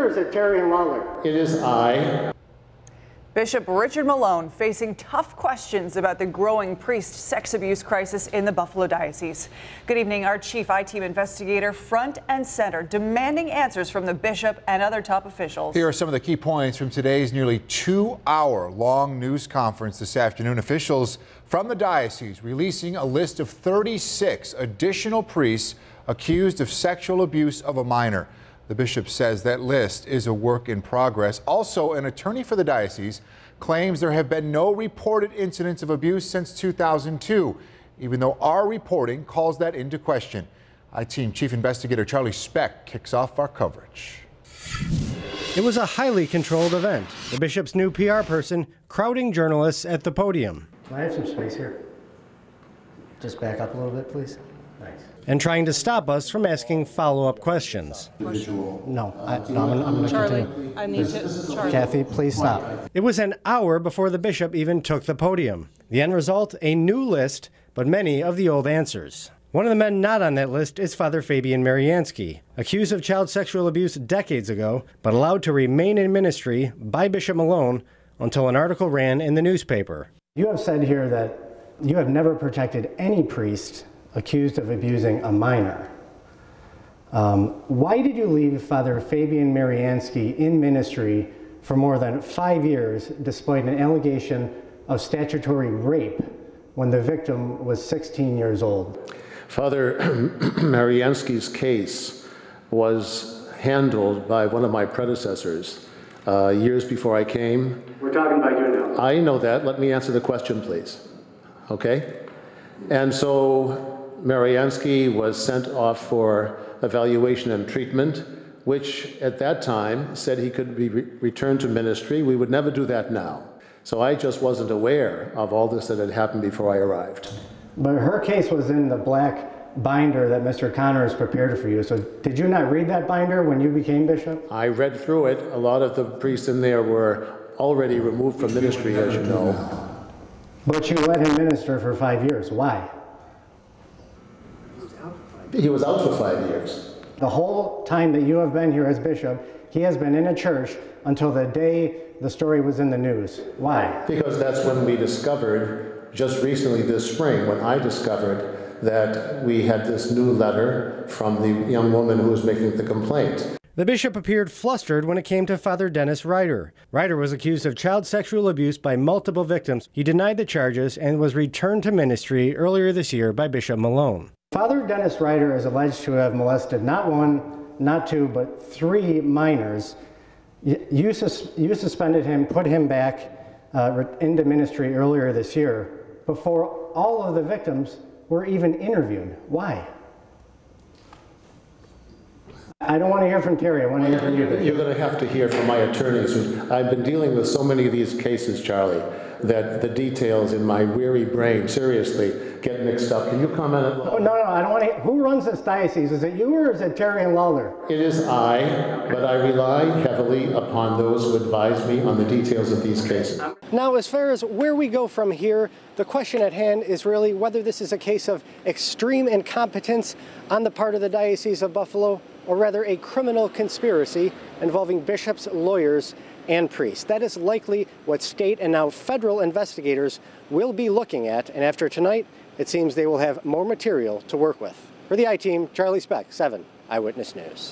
or is it Terry and Lawler? It is I. Bishop Richard Malone facing tough questions about the growing priest sex abuse crisis in the Buffalo Diocese. Good evening. Our chief I-Team investigator front and center demanding answers from the bishop and other top officials. Here are some of the key points from today's nearly 2-hour-long news conference this afternoon. Officials from the diocese releasing a list of 36 additional priests accused of sexual abuse of a minor. The bishop says that list is a work in progress. Also, an attorney for the diocese claims there have been no reported incidents of abuse since 2002, even though our reporting calls that into question. I-Team Chief Investigator Charlie SPECHT kicks off our coverage. It was a highly controlled event. The bishop's new PR person crowding journalists at the podium. Can I have some space here? Just back up a little bit, please. Thanks. And trying to stop us from asking follow-up questions. No, I'm going to Charlie, I need to. Charlie. Kathy, please stop. It was an hour before the bishop even took the podium. The end result, a new list, but many of the old answers. One of the men not on that list is Father Fabian Mariansky, accused of child sexual abuse decades ago, but allowed to remain in ministry by Bishop Malone until an article ran in the newspaper. You have said here that you have never protected any priest accused of abusing a minor. Why did you leave Father Fabian Mariansky in ministry for more than 5 years despite an allegation of statutory rape when the victim was 16 years old? Father Mariansky's case was handled by one of my predecessors years before I came. We're talking about you now. I know that. Let me answer the question, please. Okay? And so Mariansky was sent off for evaluation and treatment, which at that time said he could be returned to ministry. We would never do that now. So I just wasn't aware of all this that had happened before I arrived. But her case was in the black binder that Mr. Connors prepared for you. So did you not read that binder when you became bishop? I read through it. A lot of the priests in there were already removed from ministry, as you know. But you let him minister for 5 years. Why? He was out for 5 years. The whole time that you have been here as bishop, he has been in a church until the day the story was in the news. Why? Because that's when we discovered, just recently this spring, when I discovered that we had this new letter from the young woman who was making the complaint. The bishop appeared flustered when it came to Father Dennis Ryder. Ryder was accused of child sexual abuse by multiple victims. He denied the charges and was returned to ministry earlier this year by Bishop Malone. Father Dennis Ryder is alleged to have molested not one, not two, but 3 minors. You suspended him, put him back into ministry earlier this year before all of the victims were even interviewed. Why? I don't want to hear from Terry. I want to hear from you. You're going to have to hear from my attorneys. I've been dealing with so many of these cases, Charlie, that the details in my weary brain, seriously, get mixed up. Can you comment on that? Oh, no, I don't want to. Who runs this diocese? Is it you or is it Terry and Lawler? It is I, but I rely heavily upon those who advise me on the details of these cases. Now, as far as where we go from here, the question at hand is really whether this is a case of extreme incompetence on the part of the Diocese of Buffalo, or rather a criminal conspiracy involving bishops, lawyers, and priests. That is likely what state and now federal investigators will be looking at, and after tonight, it seems they will have more material to work with. For the I-Team, Charlie SPECHT, 7 Eyewitness News.